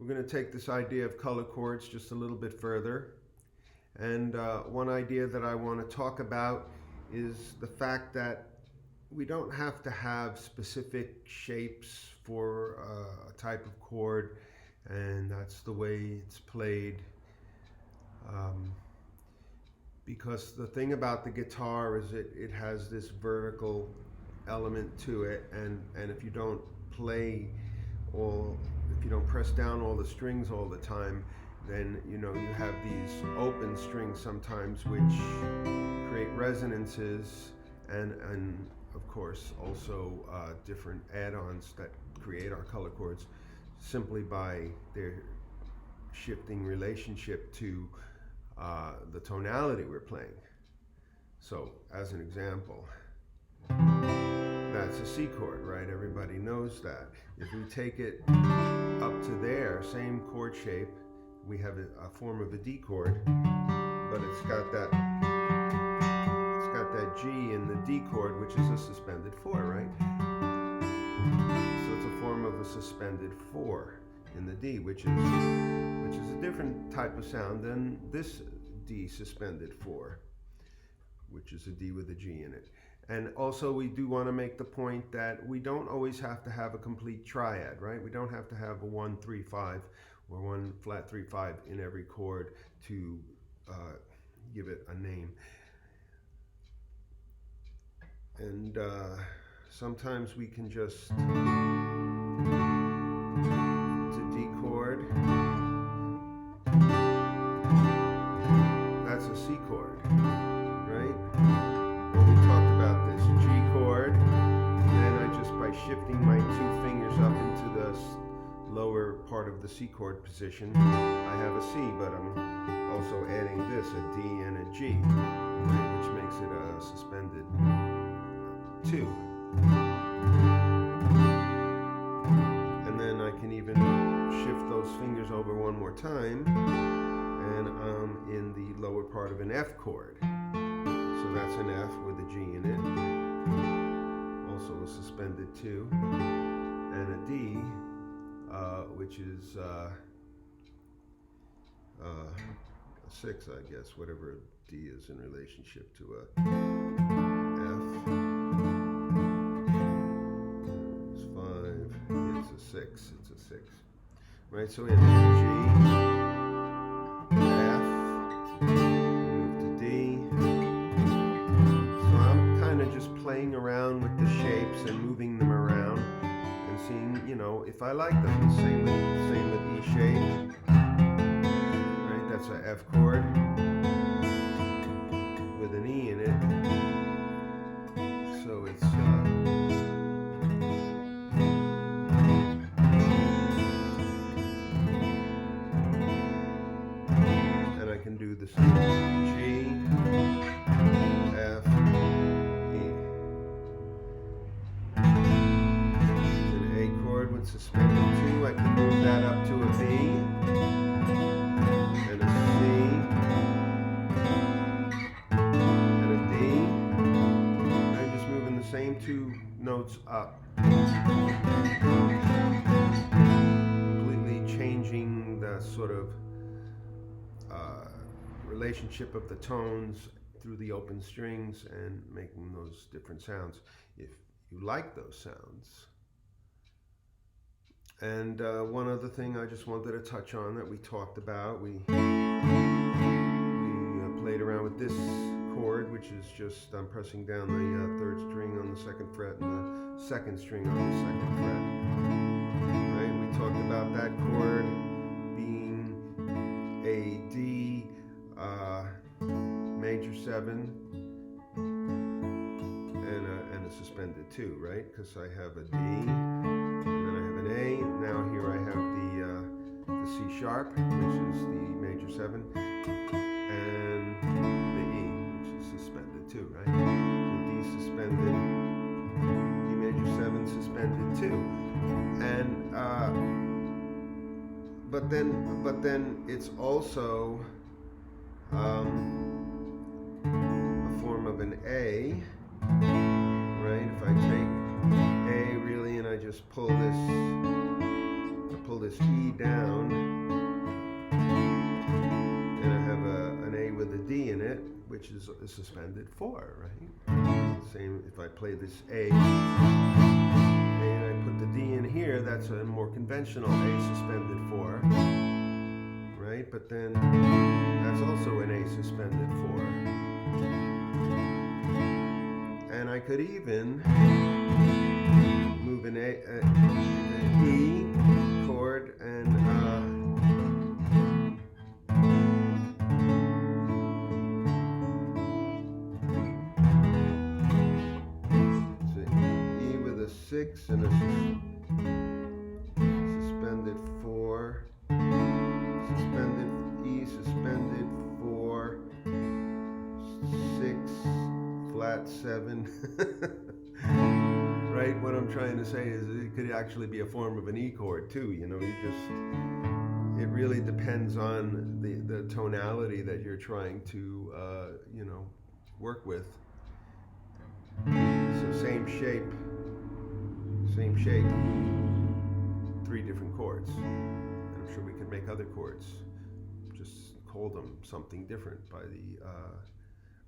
We're going to take this idea of color chords just a little bit further. And one idea that I want to talk about is the fact that we don't have to have specific shapes for a type of chord, and that's the way it's played. Because the thing about the guitar is it has this vertical element to it, and if you don't play if you don't press down all the strings all the time, then you have these open strings sometimes which create resonances and of course also different add-ons that create our color chords simply by their shifting relationship to the tonality we're playing. So as an example, that's a C chord, right? Everybody knows that. If we take it up to there, same chord shape, we have a form of a D chord, but it's got that G in the D chord, which is a suspended 4, right? So it's a form of a suspended 4 in the D, which is a different type of sound than this D suspended 4, which is a D with a G in it. And also we do want to make the point that we don't always have to have a complete triad, right? We don't have to have a 1, 3, 5 or 1 flat 3, 5 in every chord to give it a name. And sometimes we can just, it's a D chord, that's a C chord, right? When we talked about this G chord, then by shifting my 2 fingers up into the lower part of the C chord position, I have a C, but I'm also adding this, a D and a G, right, which makes it a suspended 2. And then I can even shift those fingers over one more time, and I'm in the lower part of an F chord. So that's an F with a G in it, also a suspended 2, and a D, which is a 6, I guess, whatever D is in relationship to a F. It's 5, it's a 6, it's a 6. Right, so we have G, F, move to D. So I'm kind of just playing around with the shapes and moving them around and seeing, if I like them. Same with E shape. Right, that's a F chord with an E in it. So it's and I can do the same. G, F, E. It's an A chord with suspended 2. I can move that up to a B and a C and a D. I'm just moving the same 2 notes up, completely changing the sort of relationship of the tones through the open strings and making those different sounds if you like those sounds. And one other thing I just wanted to touch on that we talked about, we played around with this chord, which is just I'm pressing down the 3rd string on the 2nd fret and the 2nd string on the 2nd fret. Right? We talked about that chord being a D major 7 and a suspended 2, right? Because I have a D and then I have an A. Now here I have the C sharp, which is the major 7, and the E, which is suspended 2, right? So D suspended, D major 7 suspended 2, and but then it's also a form of an A, right? If I take A really and I just pull this pull this E down, and I have an A with a D in it, which is a suspended 4, right? Same if I play this A, and I put the D in here, that's a more conventional A suspended 4, right? But then that's also an A suspended 4. And I could even move an E chord and E with a 6 and a suspended 4, suspended E suspended 4, 6, flat 7. Right? What I'm trying to say is it could actually be a form of an E chord too. You know, it really depends on the tonality that you're trying to, you know, work with. So same shape, 3 different chords. And I'm sure we could make other chords, just call them something different by the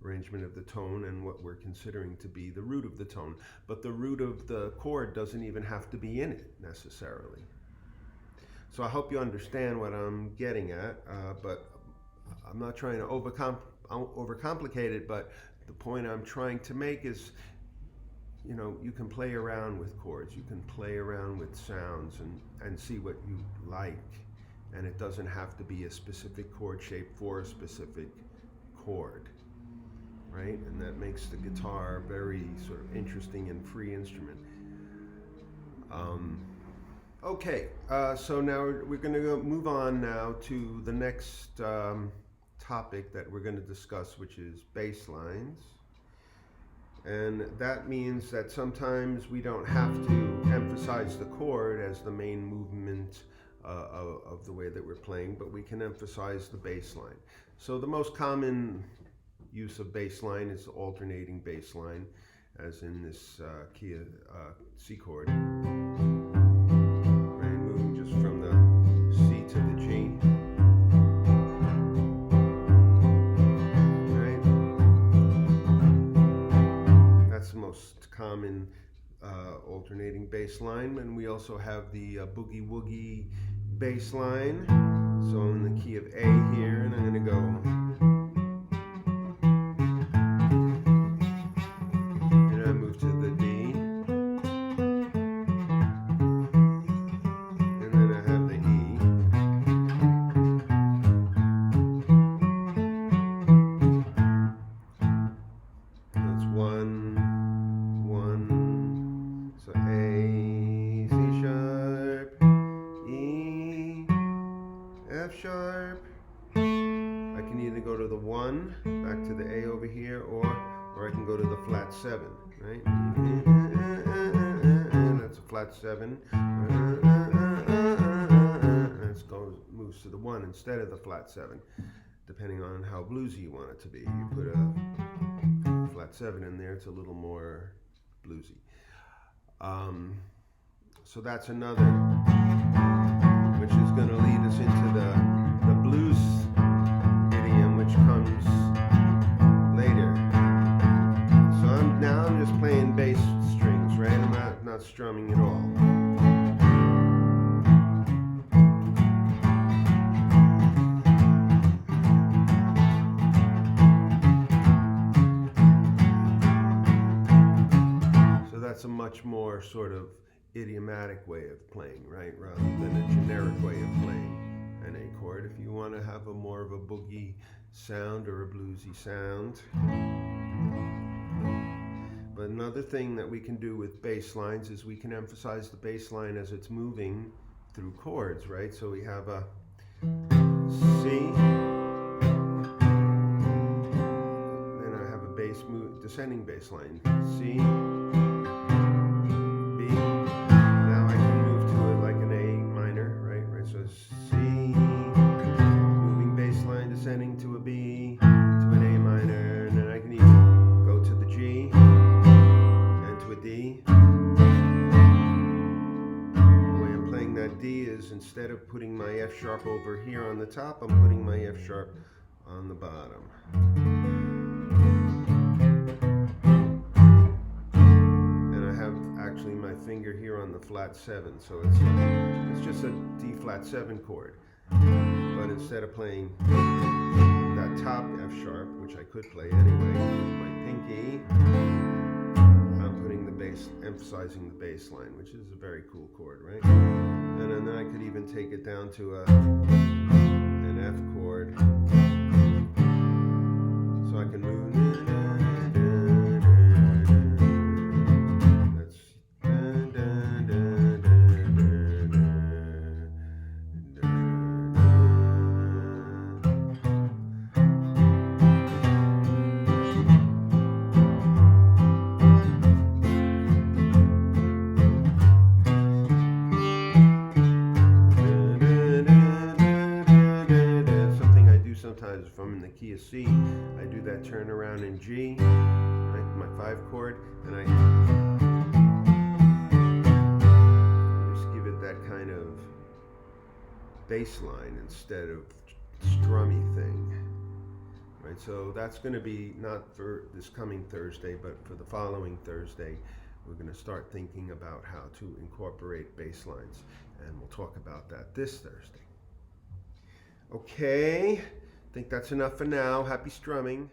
arrangement of the tone and what we're considering to be the root of the tone. But the root of the chord doesn't even have to be in it necessarily. So I hope you understand what I'm getting at, but I'm not trying to overcomplicate it, but the point I'm trying to make is, you know, you can play around with chords, you can play around with sounds and see what you like, and it doesn't have to be a specific chord shape for a specific chord. Right? And that makes the guitar very sort of interesting and free instrument. Okay, so now we're going to move on now to the next topic that we're going to discuss, which is bass lines. And that means that sometimes we don't have to emphasize the chord as the main movement of the way that we're playing, but we can emphasize the bass line. So the most common use of bass line is alternating bass line, as in this key of C chord. Right, moving just from the C to the G. Right? That's the most common alternating bass line. And we also have the boogie woogie bass line. So I'm in the key of A here, and I'm going to go. Sharp. I can either go to the 1, back to the A over here, or I can go to the flat 7, right? That's a flat 7. And it moves to the 1 instead of the flat 7, depending on how bluesy you want it to be. You put a flat 7 in there, it's a little more bluesy. So that's another, which is going to lead us into the blues idiom, which comes later. So I'm just playing bass strings, right? I'm not strumming at all. So that's a much more sort of idiomatic way of playing, right, rather than a generic way of playing an A chord. If you want to have a more of a boogie sound or a bluesy sound. But another thing that we can do with bass lines is we can emphasize the bass line as it's moving through chords, right? So we have a C, then I have a descending bass line, C, descending to a B, to an A minor, and then I can even go to the G and to a D. The way I'm playing that D is instead F sharp over here on the top, I'm putting my F sharp on the bottom. And I have actually my finger here on the flat 7, so it's just a D flat 7 chord. But instead of playing that top F sharp, which I could play anyway, with my pinky, I'm putting the bass, emphasizing the bass line, which is a very cool chord, right? And then I could even take it down to an F chord, so I can move. Sometimes if I'm in the key of C, I do that turnaround in G, right, my 5 chord, and I just give it that kind of bass line instead of strummy thing. Right, so that's going to be not for this coming Thursday, but for the following Thursday, we're going to start thinking about how to incorporate bass lines, and we'll talk about that this Thursday. Okay. I think that's enough for now. Happy strumming.